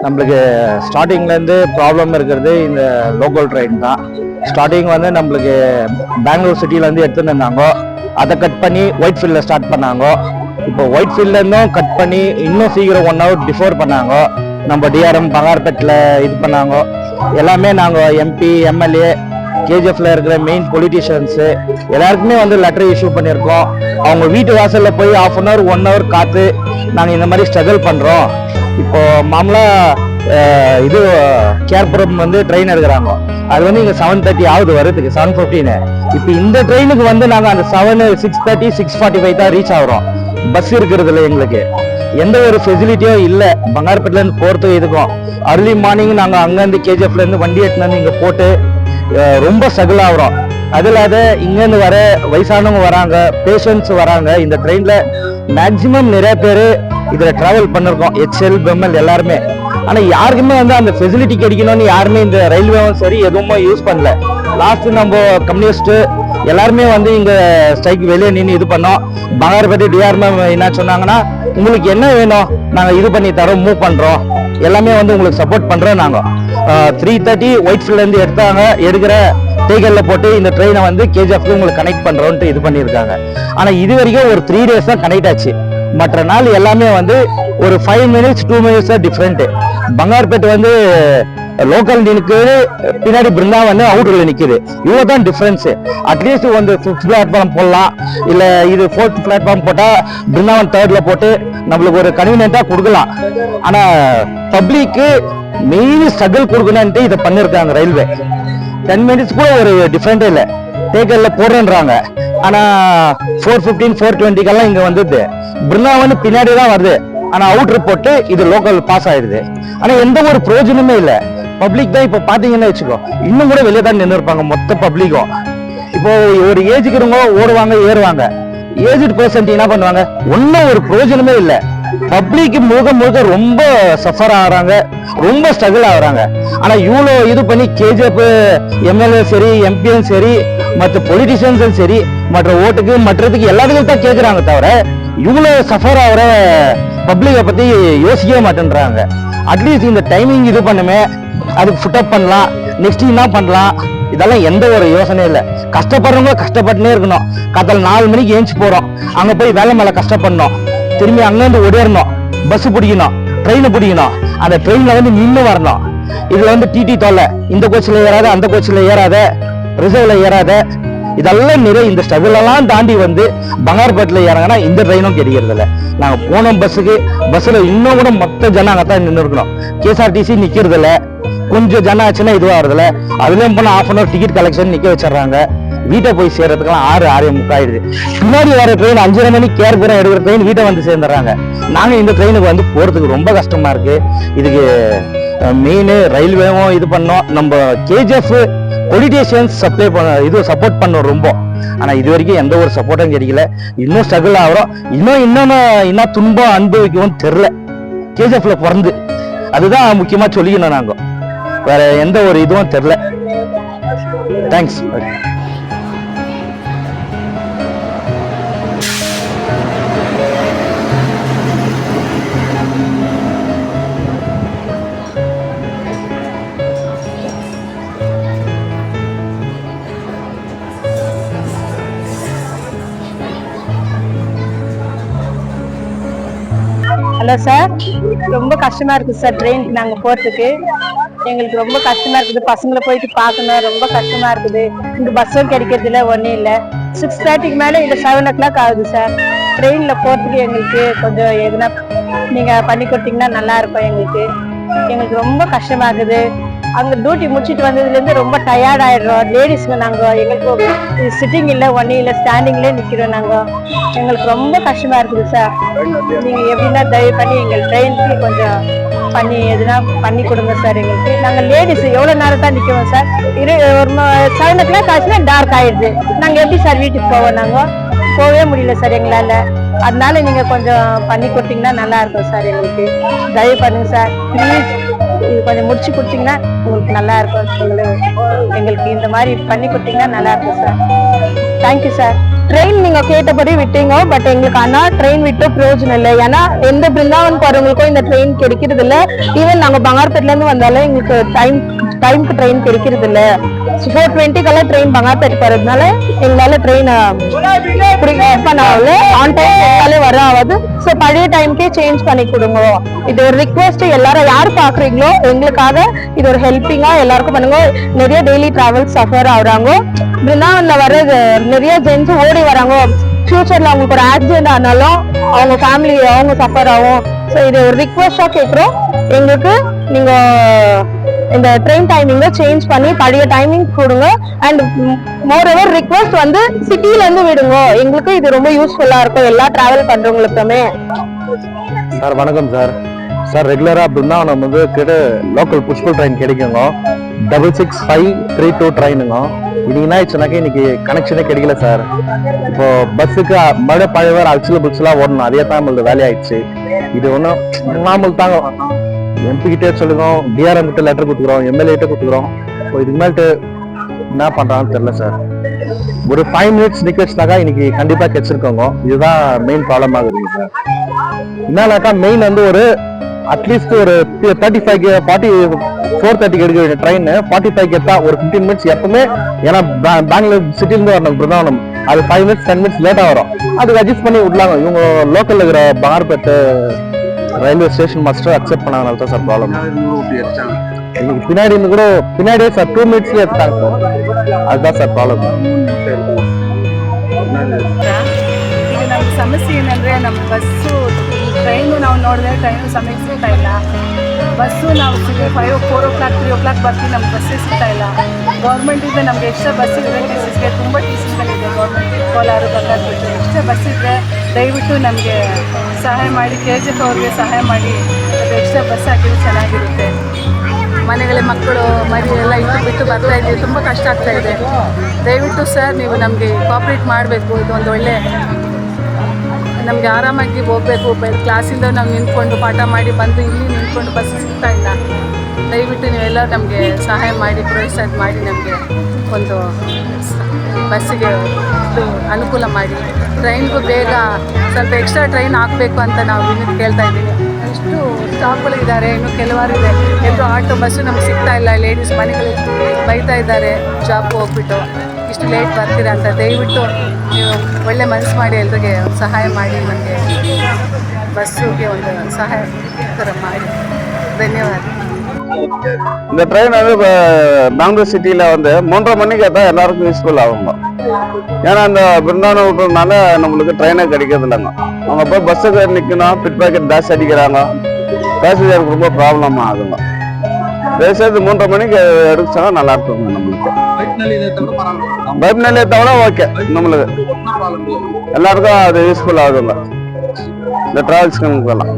நம்மளுக்கு ஸ்டார்டிங்லேருந்து ப்ராப்ளம் இருக்கிறது இந்த லோக்கல் ட்ரெயின் தான். ஸ்டார்டிங் வந்து நம்மளுக்கு பெங்களூர் சிட்டிலேருந்து எடுத்துன்னு இருந்தாங்க, அதை கட் பண்ணி ஒயிட் ஃபீல்டில் ஸ்டார்ட் பண்ணாங்க. இப்போ ஒயிட் ஃபீல்ட்லேருந்தும் கட் பண்ணி இன்னும் சீக்கிரம் 1 hour பிஃபோர் பண்ணாங்க. நம்ம டிஆர்எம் பங்கார்பேட்டில் இது பண்ணாங்க. எல்லாமே நாங்கள் எம்பி எம்எல்ஏ கேஜிஎஃப்ல இருக்கிற மெயின் பொலிட்டிஷியன்ஸு எல்லாருக்குமே வந்து லெட்டர் இஷ்யூ பண்ணியிருக்கோம். அவங்க வீட்டு வாசலில் போய் 1/2 hour 1 hour காத்து நாங்கள் இந்த மாதிரி ஸ்ட்ரகிள் பண்ணுறோம். இப்போ மாமலா இது கேர்புரம் வந்து ட்ரெயின் எடுக்கிறாங்க, அது வந்து இங்கே 7:30 ஆகுது வரதுக்கு, 7:15. இப்போ இந்த ட்ரெயினுக்கு வந்து நாங்கள் அந்த 7, 6:30, 6:45 தான் ரீச் ஆகிறோம். பஸ் இருக்கிறது இல்லை, எங்களுக்கு எந்த ஒரு ஃபெசிலிட்டியும் இல்லை. பங்கார்பேட்டிலேருந்து போகிறதுக்கு இதுக்கும் அர்லி மார்னிங் நாங்கள் அங்கேருந்து கேஜிஎஃப்லேருந்து வண்டி எடுத்துன்னு வந்து இங்கே போட்டு ரொம்ப ஸ்ட்ரகிள் ஆகிறோம். அது இல்லாத இங்கேருந்து வர வயசானவங்க வராங்க, பேஷண்ட்ஸ் வராங்க. இந்த ட்ரெயினில் மேக்சிமம் நிறைய பேர் இதில் ட்ராவல் பண்ணிருக்கோம், HL பெம்எல் எல்லாருமே. ஆனால் யாருக்குமே வந்து அந்த ஃபெசிலிட்டி கிடைக்கணும்னு யாருமே இந்த ரயில்வேவும் சரி எதுவுமே யூஸ் பண்ணல. லாஸ்ட் நம்ம கம்யூனிஸ்ட் எல்லாருமே வந்து இங்கே ஸ்ட்ரைக் வெளியே நின்று இது பண்ணோம். பங்காரப்பேட்டை டிஆர்எம் என்ன சொன்னாங்கன்னா, உங்களுக்கு என்ன வேணும் நாங்கள் இது பண்ணி தரோம், மூவ் பண்ணுறோம், எல்லாமே வந்து உங்களுக்கு சப்போர்ட் பண்ணுறோம். நாங்கள் 3:30 ஒயிட் ஃபீல்ட்லேருந்து எடுக்கிற டேக்கரில் போட்டு இந்த ட்ரெயினை வந்து கேஜிஎஃப்க்கு உங்களுக்கு கனெக்ட் பண்ணுறோன்ட்டு இது பண்ணியிருக்காங்க. ஆனால் இது வரைக்கும் ஒரு 3 days தான் கனெக்ட் ஆச்சு. மற்ற நாள் எல்லாமே வந்து ஒரு 5 minutes 2 minutes தான் டிஃப்ரெண்ட்டு. பங்கார்பேட் வந்து லோக்கல் நிற்குது, பின்னாடி பிருந்தாவன் அவுட்டரில் நிற்குது, இவ்வளோ தான் டிஃப்ரென்ஸு. அட்லீஸ்ட் வந்து 5th பிளாட்ஃபார்ம் போடலாம், இல்லை இது 4th பிளாட்ஃபார்ம் போட்டால் பிருந்தாவன் 3rd போட்டு நம்மளுக்கு ஒரு கன்வீனியன்ட்டாக கொடுக்கலாம். ஆனால் பப்ளிக்கு மெயின் ஸ்ட்ரகிள் கொடுக்கணுன்ட்டு இதை பண்ணியிருக்காங்க ரயில்வே. 10 minutes கூட ஒரு டிஃப்ரெண்ட்டே இல்லை. டேக்கரில் போடுறேன்றாங்க, ஆனால் 4:15 4:20 இங்கே வந்துடுது. பிருந்தாவன் பின்னாடி தான் வருது, ஆனால் அவுட்ரு போட்டு இது லோக்கல் பாஸ் ஆயிடுது. ஆனால் எந்த ஒரு பிரயோஜனமே இல்லை. பப்ளிக் தான் இப்போ பார்த்தீங்கன்னா வச்சுக்கோ, இன்னும் கூட வெளியே தான் நின்று இருப்பாங்க மொத்த பப்ளிக்கும். இப்போ ஒரு ஏஜுக்கிறவங்க ஓடுவாங்க ஏறுவாங்க, ஏஜ்டு பர்சன்ட் என்ன பண்ணுவாங்க, ஒன்றும் ஒரு பிரயோஜனமே இல்லை. பப்ளிக் முழுக்க ரொம்ப சஃபர் ஆகுறாங்க, ரொம்ப ஸ்ட்ரகிள் ஆகுறாங்க. ஆனா இவ்வளோ இது பண்ணி கேஜிஎஃப் எம்எல்ஏ சரி, எம்பியும் சரி, மற்ற பொலிட்டிஷியன்ஸும் சரி, மற்ற ஓட்டுக்கு மற்றதுக்கு எல்லாத்துக்கும் தான் கேட்குறாங்க, தவிர இவ்வளோ சஃபர் ஆகிற பப்ளிக்கை பத்தி யோசிக்கவே மாட்டேன்றாங்க. அட்லீஸ்ட் இந்த டைமிங் இது பண்ணுமே, அதுக்கு ஃபுட்டப் பண்ணலாம், நெக்ஸ்ட் என்ன பண்ணலாம், இதெல்லாம் எந்த ஒரு யோசனையும் இல்லை. கஷ்டப்படுறவங்க கஷ்டப்பட்டுனே இருக்கணும். காத்தால 4 மணிக்கு ஏஞ்சி போறோம், அங்க போய் வேலை மேல கஷ்டப்படணும், திரும்பி அங்கேருந்து ஓடிடணும், பஸ் பிடிக்கணும், ட்ரெயினை பிடிக்கணும், அந்த ட்ரெயின்ல வந்து நின்று வரணும். இதுல வந்து டிடி தொல்லை, இந்த கோச்சில் ஏறாத, அந்த கோச்சில் ஏறாத, ரிசர்வ்ல ஏறாத, இதெல்லாம் நிறைய இந்த ஸ்ட்ரகிள் எல்லாம் தாண்டி வந்து பங்கார்பேட்டில் இறங்கினா இந்த ட்ரெயினும் கிடைக்கிறது இல்லை. நாங்கள் போனோம் பஸ்ஸில் இன்னும் கூட மொத்த ஜனம் அங்கத்தான் நின்று இருக்கணும். கேஎஸ்ஆர்டிசி நிற்கிறது இல்லை, கொஞ்சம் ஜனம் ஆச்சுன்னா இதுவாக வருதில்ல, அதுலேயும் போனால் 1/2 hour டிக்கெட் கலெக்ஷன் நிற்க வச்சிடறாங்க. வீட்டை போய் சேர்றதுக்கெல்லாம் 6 6:45 ஆயிடுது. பின்னாடி வர ட்ரெயின் 5:30 மணிக்கு கேர்புரம் எடுக்கிற ட்ரெயின் வீட்டை வந்து சேர்ந்துடுறாங்க. நாங்கள் இந்த ட்ரெயினுக்கு வந்து போகிறதுக்கு ரொம்ப கஷ்டமா இருக்கு. இதுக்கு மெயின் ரயில்வேவும் இது பண்ணோம், நம்ம கேஜிஎஃப் பொலிட்டிஷியன்ஸ் சப்போர்ட் பண்ணோம் ரொம்ப. ஆனால் இது வரைக்கும் எந்த ஒரு சப்போர்ட்டும் கிடைக்கல. இன்னும் ஸ்ட்ரகிள் ஆகிறோம், இன்னும் துன்பம் அனுபவிக்கவும் தெரில. கேஜிஎஃப்ல பிறந்து அதுதான் முக்கியமாக சொல்லிக்கணும். நாங்கள் வேற எந்த ஒரு இதுவும் தெரில. தேங்க்ஸ். ஹலோ சார், ரொம்ப கஷ்டமா இருக்குது சார் ட்ரெயினுக்கு நாங்கள் போகிறதுக்கு. எங்களுக்கு ரொம்ப கஷ்டமா இருக்குது, பசங்களை போயிட்டு பார்க்கணும், ரொம்ப கஷ்டமா இருக்குது. இங்கே பஸ்ஸும் கிடைக்கிறது இல்லை, ஒன்றும் இல்லை. 6:30 மேலே இல்லை 7 o'clock ஆகுது சார். ட்ரெயினில் போகிறதுக்கு எங்களுக்கு கொஞ்சம் எதுனா நீங்கள் பண்ணி கொடுத்தீங்கன்னா நல்லா இருக்கும். எங்களுக்கு ரொம்ப கஷ்டமாகுது. அங்கே டியூட்டி முடிச்சுட்டு வந்ததுலேருந்து ரொம்ப டயர்ட் ஆகிடுறோம். லேடிஸ்க்கு நாங்கள் எங்களுக்கு சிட்டிங் இல்லை, ஒன்றும் இல்லை, ஸ்டாண்டிங்லேயே நிற்கிறோம். எங்களுக்கு ரொம்ப கஷ்டமாக இருக்குது சார். நீங்கள் எப்படின்னா தயவு பண்ணி எங்கள் ட்ரெயினுக்கு கொஞ்சம் பண்ணி எதுனா பண்ணி கொடுங்க சார். நாங்கள் லேடிஸ் எவ்வளோ நேரம் தான் நிற்கிறோம் சார். ஒரு 7 o'clock ஆச்சுன்னா டார்க் ஆகிடுது. நாங்கள் எப்படி சார் வீட்டுக்கு போவோம்? நாங்கள் போகவே முடியல சார் எங்களால். அதனால நீங்கள் கொஞ்சம் பண்ணி கொடுத்தீங்கன்னா நல்லா இருக்கும் சார். எங்களுக்கு தயவு பண்ணுங்க சார், ப்ளீஸ். இது கொஞ்சம் முடிச்சு கொடுத்தீங்கன்னா உங்களுக்கு நல்லா இருக்கும். எங்களுக்கு இந்த மாதிரி பண்ணி கொடுத்தீங்கன்னா நல்லா இருக்கும் சார். Thank you sir. ட்ரெயின் நீங்க கேட்டபடி விட்டீங்க, பட் எங்களுக்கு ஆனா ட்ரெயின் விட்டு பிரயோஜனம் இல்லை. ஏன்னா எந்த பிருந்தாவன் போறவங்களுக்கும் இந்த ட்ரெயின் கிடைக்கிறது இல்லை. ஈவன் நாங்க பங்கார்பேட்ல இருந்து வந்தாலும் எங்களுக்கு டைமுக்கு ட்ரெயின் கிடைக்கிறது இல்லை. 4:20 ட்ரெயின் பங்கார்பேட் போறதுனால எங்களால ட்ரெயின் பண்ணால ஆன் டைம் வர ஆகாது. ஸோ பழைய டைம்க்கே சேஞ்ச் பண்ணி கொடுங்க. இது ஒரு ரிக்வெஸ்ட், எல்லாரும் யார் பாக்குறீங்களோ எங்களுக்காக இது ஒரு ஹெல்ப்பிங்கா எல்லாருக்கும் பண்ணுங்க. நிறைய டெய்லி டிராவல்ஸ் சஃபர் ஆகுறாங்க. பிருந்தாவன்ல வர நிறைய ஜென்ஸ் ஓடி வராங்க. ஃபியூச்சர்ல அவங்களுக்கு ஒரு ஆக்சிடென்ட் ஆனாலும் அவங்க ஃபேமிலி அவங்க சஃபர் ஆகும். ஸோ இது ஒரு ரிக்வெஸ்டா கேட்குறோம். எங்களுக்கு நீங்க இந்த ட்ரெயின் டைமிங்க சேஞ்ச் பண்ணி பழைய டைமிங் கொடுங்க. அண்ட் மோர் ஓவர் ரிக்வெஸ்ட் வந்து சிட்டில இருந்து விடுங்க. எங்களுக்கு இது ரொம்ப யூஸ்ஃபுல்லா இருக்கும் எல்லா டிராவல் பண்றவங்களுக்குமே. சார் வணக்கம் சார். சார் ரெகுலரா பிருந்தாவனம் வந்து கிட்ட லோக்கல் புஷ்பல் ட்ரெயின் கிடைக்குங்க. 66532 ட்ரெயினுங்க. இன்னைக்கு என்ன ஆயிடுச்சுனாக்கா இன்னைக்கு கனெக்ஷனே கிடைக்கல சார். இப்போ பஸ்ஸுக்கு மழை பழைய அல்சில் புக்ஸ்லாம் ஓடணும், அதே தான் நம்மளுக்கு வேலையாயிடுச்சு. இது ஒன்றும் நார்மல் தாங்க. எம்பி கிட்டே சொல்லுறோம், டிஆர்எம் கிட்ட லெட்டர் கொடுத்துக்கிறோம், எம்எல்ஏ கிட்ட கொடுத்துக்கிறோம். இதுக்கு மேல்ட்டு என்ன பண்றாங்கன்னு தெரியல சார். ஒரு 5 மினிட்ஸ் நிக்கச்சுனாக்கா இன்னைக்கு கண்டிப்பா கிடைச்சிருக்கோங்க. இதுதான் மெயின் ப்ராப்ளம் ஆகுதுங்க சார். என்னன்னாக்கா மெயின் வந்து ஒரு அட்லீஸ்ட் ஒரு 4:30 எடுக்க வேண்டிய ட்ரெயின் 45 எடுத்தா ஒரு 15 மினிட்ஸ் எப்பவுமே. ஏன்னா பெங்களூர் சிட்டிலேருந்து வரணும் பிருந்தாவனம், அது 5 மினிட்ஸ் 10 மினிட்ஸ் லேட்டா வரும். அதுக்கு அட்ஜஸ்ட் பண்ணி விடலாங்க. இவங்க லோக்கல்ல இருக்கிற பங்கார்பேட்டு ரயில்வே ஸ்டேஷன் மாஸ்டர் அக்செப்ட் பண்ணாதனால தான் சார் ப்ராப்ளம். இன்னைக்கு பின்னாடி இருந்து கூட பின்னாடியே சார் 2 மினிட்ஸ்ல எடுத்தாங்க சார். அதுதான் சார் ப்ராப்ளம். ಈಗ ನಮ್ಮ ಸಮಸ್ಯೆ ಏನಂದರೆ ನಮ್ಮ ಬಸ್ಸು ಟ್ರೈನು ನಾವು ನೋಡಿದ್ರೆ ಟ್ರೈನು ಸಮಯಕ್ಕೆ ಸಿಗ್ತಾ ಇಲ್ಲ. ಬಸ್ಸು ನಾವು 4 o'clock 3 o'clock ಬರ್ತೀವಿ, ನಮ್ಗೆ ಬಸ್ಸೇ ಸಿಗ್ತಾ ಇಲ್ಲ. ಗೌರ್ಮೆಂಟಿಂದ ನಮಗೆ ಎಕ್ಸ್ಟ್ರಾ ಬಸ್ ಇದ್ರೆ ಟಿಸಿಸ್ಗೆ ತುಂಬ ಟಿಸಿಗಳಿದೆ government Kolar Bangarapete extra bus ಇದ್ದರೆ ದಯವಿಟ್ಟು ನಮಗೆ ಸಹಾಯ ಮಾಡಿ, KGF ಅವ್ರಿಗೆ ಸಹಾಯ ಮಾಡಿ ಅದು ಎಕ್ಸ್ಟ್ರಾ ಬಸ್ ಹಾಕಿದ್ರೆ ಚೆನ್ನಾಗಿರುತ್ತೆ. ಮನೆಗಳಲ್ಲಿ ಮಕ್ಕಳು ಮರಿ ಎಲ್ಲ ಇಟ್ಟು ಬಿಟ್ಟು ಬರ್ತಾ ಇದ್ದೀವಿ, ತುಂಬ ಕಷ್ಟ ಆಗ್ತಾ ಇದೆ. ದಯವಿಟ್ಟು ಸರ್ ನೀವು ನಮಗೆ ಕೋಆಪ್ರೇಟ್ ಮಾಡಬೇಕು. ಇದು ಒಂದು ಒಳ್ಳೆ ನಮಗೆ ಆರಾಮಾಗಿ ಹೋಗಬೇಕು. ಕ್ಲಾಸಿಂದ ನಾವು ನಿಂತ್ಕೊಂಡು ಪಾಠ ಮಾಡಿ ಬಂದು ಇಲ್ಲಿ ನಿಂತ್ಕೊಂಡು ಬಸ್ ಸಿಗ್ತಾ ಇಲ್ಲ. ದಯವಿಟ್ಟು ನೀವೆಲ್ಲರೂ ನಮಗೆ ಸಹಾಯ ಮಾಡಿ, ಪ್ರೋತ್ಸಾಹ ಮಾಡಿ ನಮಗೆ ಒಂದು ಬಸ್ಸಿಗೆ ಅನುಕೂಲ ಮಾಡಿ. ಟ್ರೈನ್ಗೂ ಬೇಗ ಸ್ವಲ್ಪ ಎಕ್ಸ್ಟ್ರಾ ಟ್ರೈನ್ ಹಾಕಬೇಕು ಅಂತ ನಾವು ಇನ್ನೂ ಕೇಳ್ತಾ ಇದ್ದೀವಿ. ಇಷ್ಟು ಸ್ಟಾಪ್ಗಳಿದ್ದಾರೆ, ಇನ್ನು ಕೆಲವಾರು ಇದೆ. ಎಲ್ಲರೂ ಆಟೋ ಬಸ್ಸು ನಮ್ಗೆ ಸಿಗ್ತಾ ಇಲ್ಲ. ಲೇಡೀಸ್ ಮನೆಗಳಿಗೆ ಬೈತಾ ಇದ್ದಾರೆ ಜಾಬ್ಗೆ ಹೋಗ್ಬಿಟ್ಟು ಇಷ್ಟು ಲೇಟ್ ಬರ್ತೀರಾ ಅಂತ. ದಯವಿಟ್ಟು ನೀವು ಒಳ್ಳೆ ಮನಸ್ಸು ಮಾಡಿ ಎಲ್ರಿಗೆ ಸಹಾಯ ಮಾಡಿ, ನಮಗೆ பஸ்ஸுக்கு ಒಂದು ಸಹಾಯ ಥರ ಮಾಡಿ. ಧನ್ಯವಾದ. இந்த ட்ரெயின் வந்து பெங்களூர் சிட்டியில் வந்து 3:30 மணிக்கு தான் எல்லாருக்கும் யூஸ்ஃபுல் ஆகுங்க. ஏன்னா அந்த பிருந்தாவனம் விட்டுறதுனால நம்மளுக்கு ட்ரெயினே கிடைக்கிறது இல்லைங்க. அவங்க போய் பஸ்ஸுக்கு நிற்கணும், பிட் பாக்கெட் ஜாஸ்தி அடிக்கிறாங்க, பேசஞ்சருக்கு ரொம்ப ப்ராப்ளம் ஆகுங்க. தயவுசெய்து 3:30 மணிக்கு எடுத்துச்சா நல்லா இருக்குங்க. நம்மளுக்கு பைப் நிலையத்தை விட ஓகே, நம்மளுக்கு எல்லாருக்கும் அது யூஸ்ஃபுல் ஆகுதுங்க இந்த டிராவல்ஸ்க்கு எல்லாம்.